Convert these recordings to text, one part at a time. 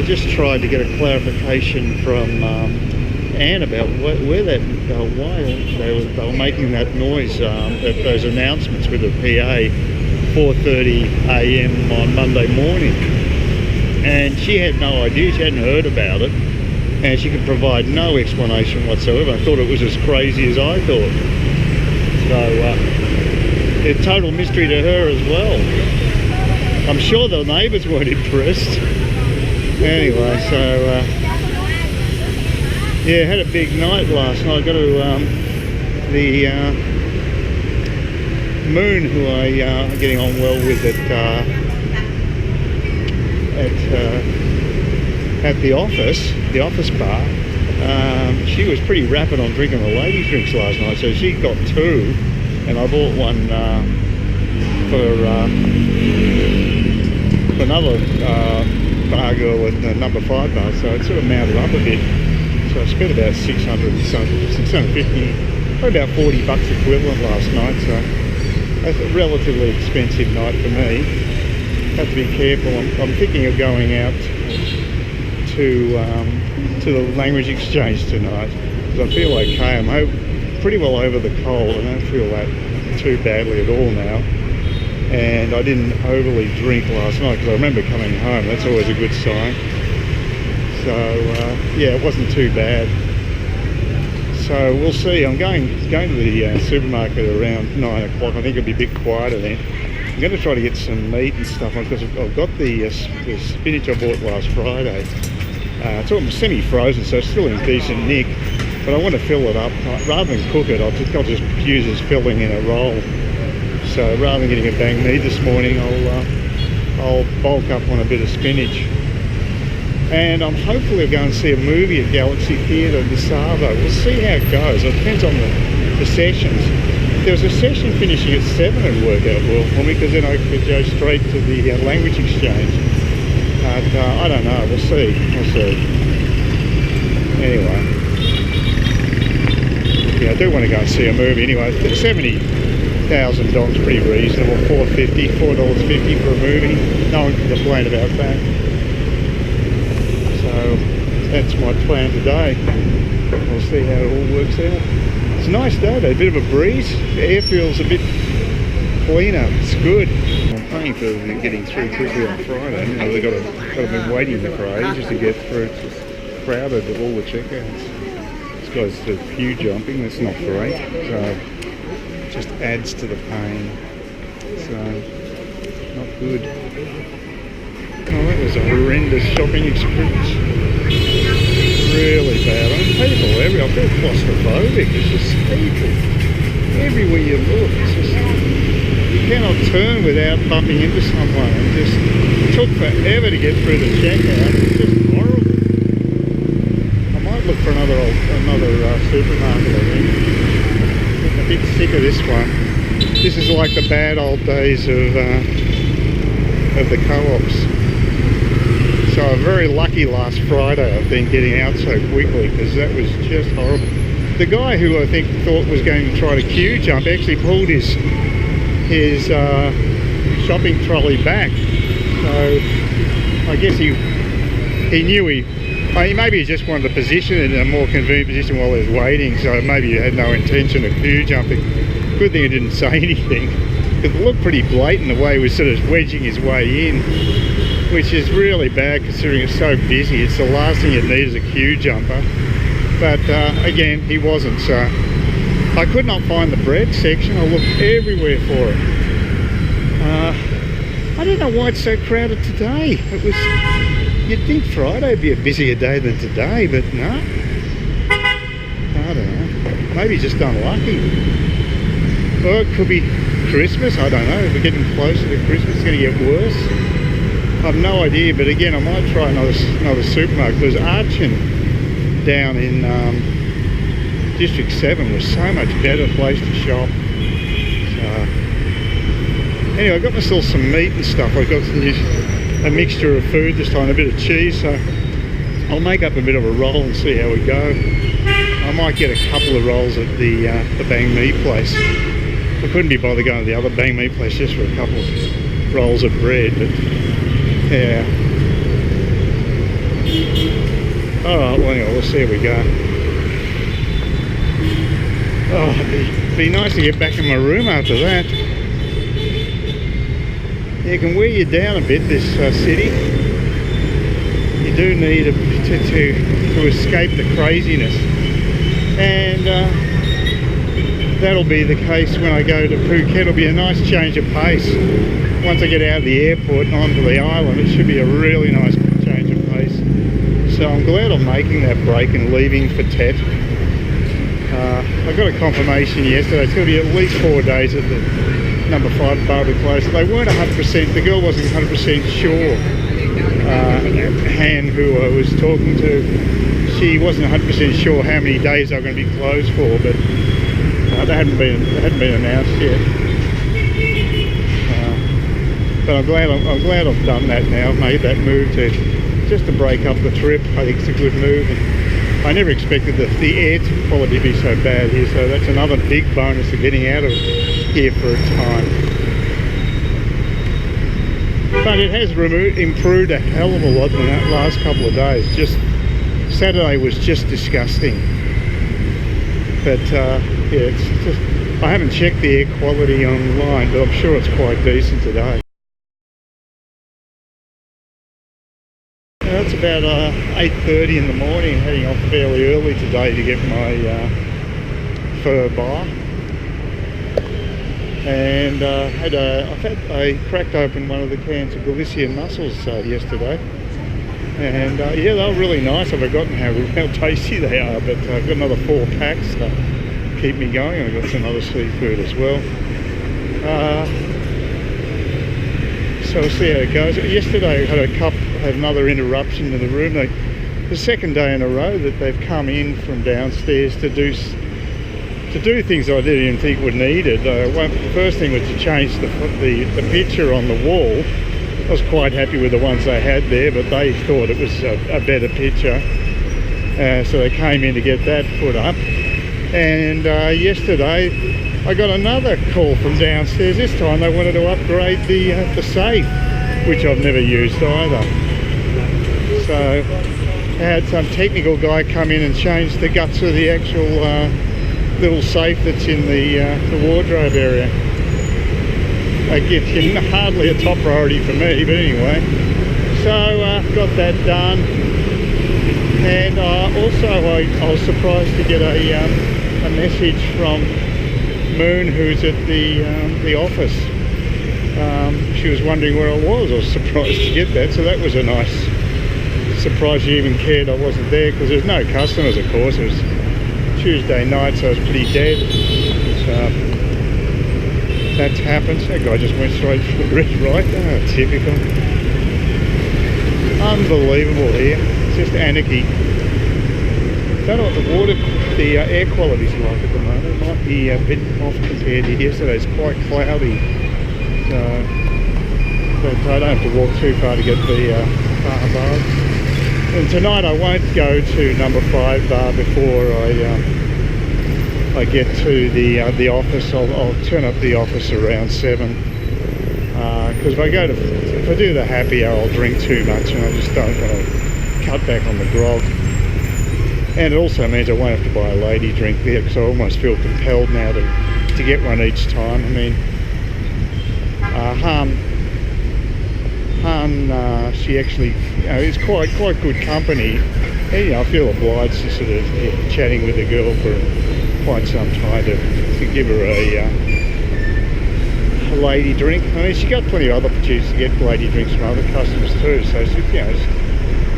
I just tried to get a clarification from Anne about where that why they were making that noise, those announcements with the PA 4:30 a.m. on Monday morning, and she had no idea. She hadn't heard about it, and she could provide no explanation whatsoever. I thought it was as crazy as I thought. So a total mystery to her as well. I'm sure the neighbours weren't impressed. Anyway, so yeah, had a big night last night. I got to the Moon, who I'm getting on well with at the office bar. She was pretty rapid on drinking the ladies' drinks last night, so she got 2, and I bought one for another bar girl at the number 5 bar, so it sort of mounted up a bit. So I spent about 650, probably about $40 equivalent last night, so that's a relatively expensive night for me. Have to be careful. I'm thinking of going out to the language exchange tonight, because I feel okay. I'm pretty well over the cold. I don't feel that too badly at all now. And I didn't overly drink last night, because I remember coming home. That's always a good sign. So yeah, it wasn't too bad. So we'll see. I'm going to the supermarket around 9 o'clock. I think it'll be a bit quieter then. I'm going to try to get some meat and stuff, because I've got the spinach I bought last Friday. It's all semi-frozen, so it's still in decent nick. But I want to fill it up. Rather than cook it, I'll just use as filling in a roll. So rather than getting a bang mi this morning, I'll bulk up on a bit of spinach. And I'm hopefully going to see a movie at Galaxy Theatre this Savo. We'll see how it goes. It depends on the sessions. If there was a session finishing at 7, it'd work out well for me, because then I could go straight to the language exchange. But I don't know. We'll see. Anyway, yeah, I do want to go and see a movie anyway. $70,000 pretty reasonable. $4.50 for a movie. No one can complain about that. So that's my plan today. We'll see how it all works out. It's a nice day though, a bit of a breeze. The air feels a bit cleaner. It's good. I'm praying for getting through quickly on Friday. You know, they've got to be waiting for ages to get through. It's just crowded at all the checkouts. This guy's the queue jumping. That's not great. So it just adds to the pain. So not good. Oh, that was a horrendous shopping experience. Really bad. I mean, people everywhere. I feel claustrophobic. It's just people everywhere you look. It's just, you cannot turn without bumping into someone. It took forever to get through the checkout. It's just horrible. I might look for another supermarket, I think. I'm a bit sick of this one. This is like the bad old days of the co-ops. So I'm very lucky last Friday, I think, getting out so quickly, because that was just horrible. The guy who I think thought was going to try to queue jump actually pulled his shopping trolley back. So I guess he knew maybe he just wanted to position it in a more convenient position while he was waiting, so maybe he had no intention of queue jumping. Good thing he didn't say anything. It looked pretty blatant the way he was sort of wedging his way in, which is really bad considering it's so busy. It's the last thing you need is a queue jumper. But again, he wasn't, so I could not find the bread section. I looked everywhere for it. I don't know why it's so crowded today. You'd think Friday would be a busier day than today, but no. I don't know. Maybe just unlucky. Or it could be Christmas, I don't know. If we're getting closer to Christmas, it's going to get worse. I have no idea, but again, I might try another supermarket, because Archen down in District 7 was so much better place to shop. So, anyway, I got myself some meat and stuff. I got a mixture of food this time, a bit of cheese, so I'll make up a bit of a roll and see how we go. I might get a couple of rolls at the bang mi place. I couldn't be bothered going to the other bang mi place just for a couple of rolls of bread, but yeah. Alright, well anyway, we'll see how we go. Oh, it'd be nice to get back in my room after that. Yeah, it can wear you down a bit, this city. You do need to escape the craziness. And that'll be the case when I go to Phuket. It'll be a nice change of pace. Once I get out of the airport and onto the island, it should be a really nice change of pace. So I'm glad I'm making that break and leaving for Tet. I got a confirmation yesterday. It's going to be at least 4 days at the number 5 Barbary Close. They weren't 100%, the girl wasn't 100% sure. Han, who I was talking to, she wasn't 100% sure how many days they were going to be closed for, but they hadn't been announced yet. But I'm glad I've done that now. I've made that move just to break up the trip. I think it's a good move. And I never expected the air quality to be so bad here, so that's another big bonus of getting out of here for a time. But it has improved a hell of a lot in that last couple of days. Just Saturday was just disgusting. But yeah, it's just, I haven't checked the air quality online, but I'm sure it's quite decent today. It's about 8:30 in the morning, heading off fairly early today to get my fur bar. And I cracked open one of the cans of Galician mussels yesterday. And yeah, they were really nice. I've forgotten how tasty they are, but I've got another 4 packs to keep me going, and I've got some other seafood as well. So we'll see how it goes. Yesterday I had another interruption in the room. The second day in a row that they've come in from downstairs to do things I didn't even think were needed. The first thing was to change the picture on the wall. I was quite happy with the ones they had there, but they thought it was a better picture. So they came in to get that put up. And yesterday I got another call from downstairs. This time they wanted to upgrade the safe, which I've never used either. So I had some technical guy come in and change the guts of the actual little safe that's in the wardrobe area. Again, hardly a top priority for me, but anyway. So got that done. And also I was surprised to get a message from Moon, who's at the office. She was wondering where I was. I was surprised to get that, so that was a nice surprise. She even cared I wasn't there, because there's no customers, of course. It was Tuesday night, so I was pretty dead. So that's happened. That guy just went straight for the red right. Oh, typical. Unbelievable here. It's just anarchy. Don't know what the air quality's like at the moment. It might be a bit off compared to yesterday. It's quite cloudy. So, but I don't have to walk too far to get the bar. And tonight I won't go to number 5 bar before I get to the office. I'll turn up the office around 7. Because if I do the happy hour, I'll drink too much, and I just don't want to cut back on the grog. And it also means I won't have to buy a lady drink there, because I almost feel compelled now to get one each time. I mean, Han, she actually, is quite good company. And, I feel obliged to sort of chatting with the girl for quite some time to give her a lady drink. I mean, she got plenty of other opportunities to get lady drinks from other customers too. So she, I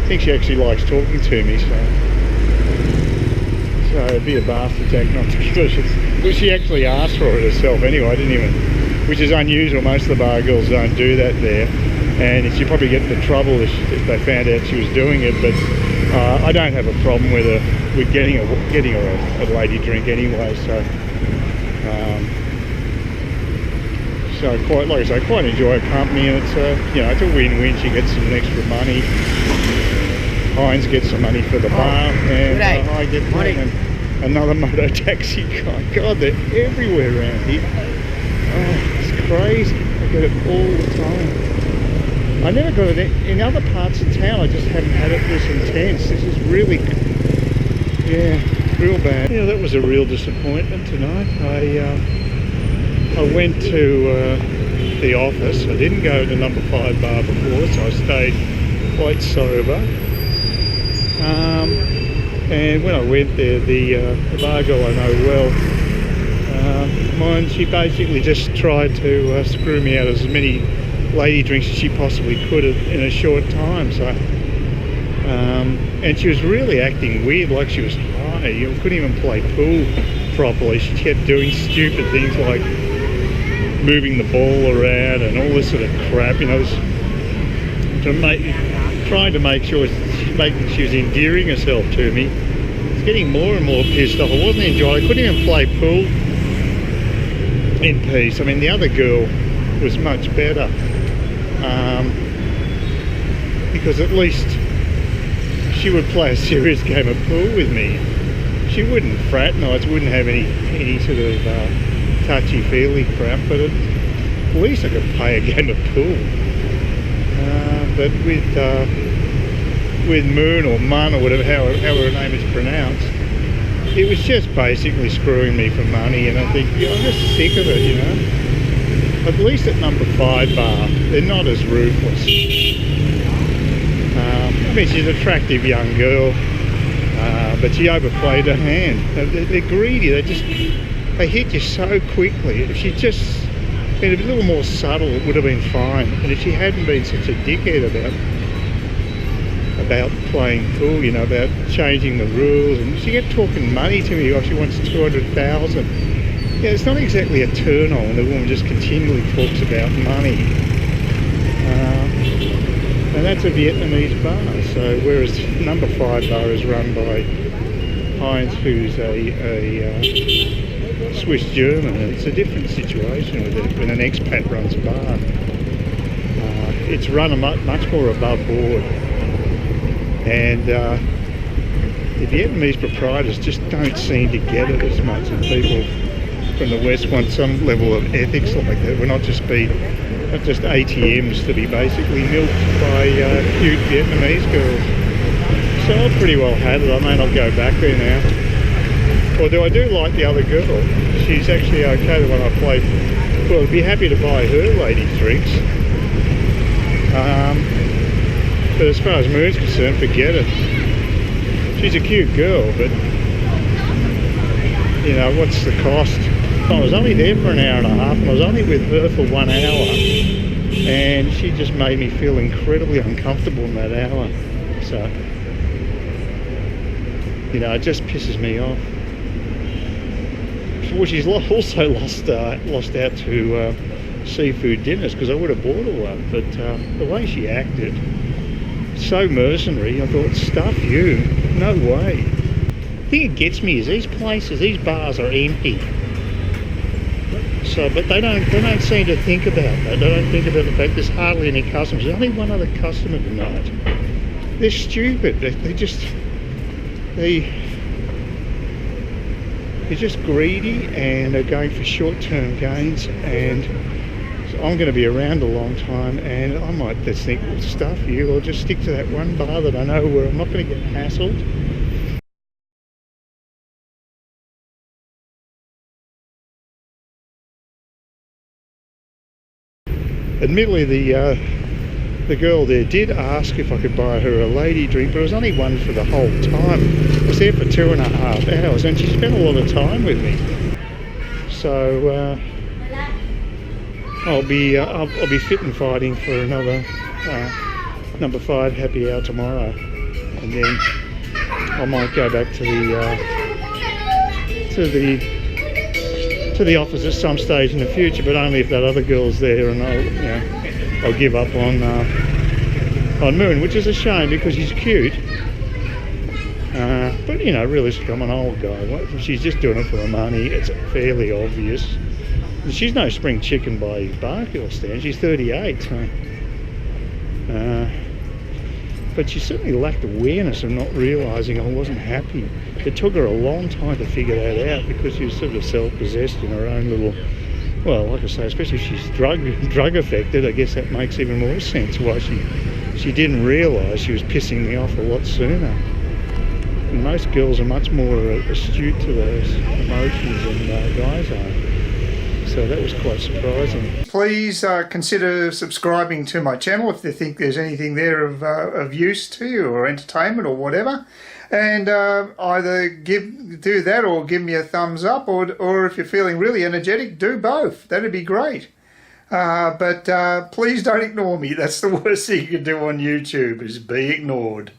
think she actually likes talking to me. So it'd be a bastard act not to give her. Well, she actually asked for it herself anyway. I didn't even, which is unusual. Most of the bar girls don't do that there, and she'd probably get into trouble if they found out she was doing it. But I don't have a problem with getting her a lady drink anyway. So so quite, like I say, quite enjoy her company, and it's it's a win-win. She gets some extra money. Heinz gets some money for the bar, and I get money. And another moto taxi guy. God, they're everywhere around here. Oh, it's crazy. I get it all the time. I never got it in other parts of town. I just haven't had it this intense. This is really, yeah, real bad. Yeah, that was a real disappointment tonight. I went to the office. I didn't go to number 5 bar before, so I stayed quite sober. And when I went there, the bar girl I know well, she basically just tried to screw me out as many lady drinks as she possibly could in a short time. So, and she was really acting weird, like she was high. You couldn't even play pool properly. She kept doing stupid things like moving the ball around and all this sort of crap, you know, trying to make sure she was endearing herself to me. It's getting more and more pissed off. I wasn't enjoying it. I couldn't even play pool in peace. I mean, the other girl was much better, because at least she would play a serious game of pool with me. She wouldn't fraternize, wouldn't have any sort of touchy-feely crap, but at least I could play a game of pool. But with Moon or Mun or whatever, however her name is pronounced, it was just basically screwing me for money, and I think, yeah, I'm just sick of it, you know. At least at number 5 bar, they're not as ruthless. I mean, she's an attractive young girl, but she overplayed her hand. They're greedy. They hit you so quickly. If she'd just been a little more subtle, it would have been fine. And if she hadn't been such a dickhead about playing pool, you know, about changing the rules, and she kept talking money to me. Oh, she wants 200,000. Yeah, it's not exactly a turn on when the woman just continually talks about money. And that's a Vietnamese bar. So whereas number 5 bar is run by Heinz, who's a Swiss German, it's a different situation with it when an expat runs a bar. It's run much more above board, and the Vietnamemese proprietors just don't seem to get it as much as people from the West want some level of ethics like that. We're not just ATMs to be basically milked by cute Vietnamese girls. So I've pretty well had it. I may not go back there now. Although I do like the other girl. She's actually okay, the one I played. Well, I'd be happy to buy her ladies drinks. But as far as Moon's concerned, forget it. She's a cute girl, but you know, what's the cost? I was only there for an hour and a half, and I was only with her for 1 hour, and she just made me feel incredibly uncomfortable in that hour. So, you know, it just pisses me off. Well, she's also lost out to seafood dinners, because I would have bought her one, but the way she acted, so mercenary. I thought, stuff you, no way. The thing that gets me is these bars are empty. So, but they don't seem to think about that. They don't think about the fact there's hardly any customers. There's only one other customer tonight. They're stupid. They're just greedy, and are going for short-term gains. And so I'm going to be around a long time, and I might just think, well, stuff you, I'll just stick to that one bar that I know where I'm not going to get hassled. Admittedly, the girl there did ask if I could buy her a lady drink, but it was only one for the whole time. I was there for 2.5 hours, and she spent a lot of time with me. So I'll be fit and fighting for another number 5 happy hour tomorrow, and then I might go back to the office at some stage in the future, but only if that other girl's there, and I'll give up on Moon, which is a shame because she's cute. But you know, realistically, I'm an old guy. She's just doing it for the money. It's fairly obvious. She's no spring chicken by bar girl stand. She's 38, so. But she certainly lacked awareness of not realising I wasn't happy. It took her a long time to figure that out, because she was sort of self-possessed in her own little Well, like I say, especially if she's drug affected, I guess that makes even more sense why she didn't realise she was pissing me off a lot sooner. And most girls are much more astute to those emotions than guys are. So that was quite surprising. Please consider subscribing to my channel if you think there's anything there of use to you, or entertainment or whatever. And either do that or give me a thumbs up, or if you're feeling really energetic, do both. That'd be great. But please don't ignore me. That's the worst thing you can do on YouTube, is be ignored.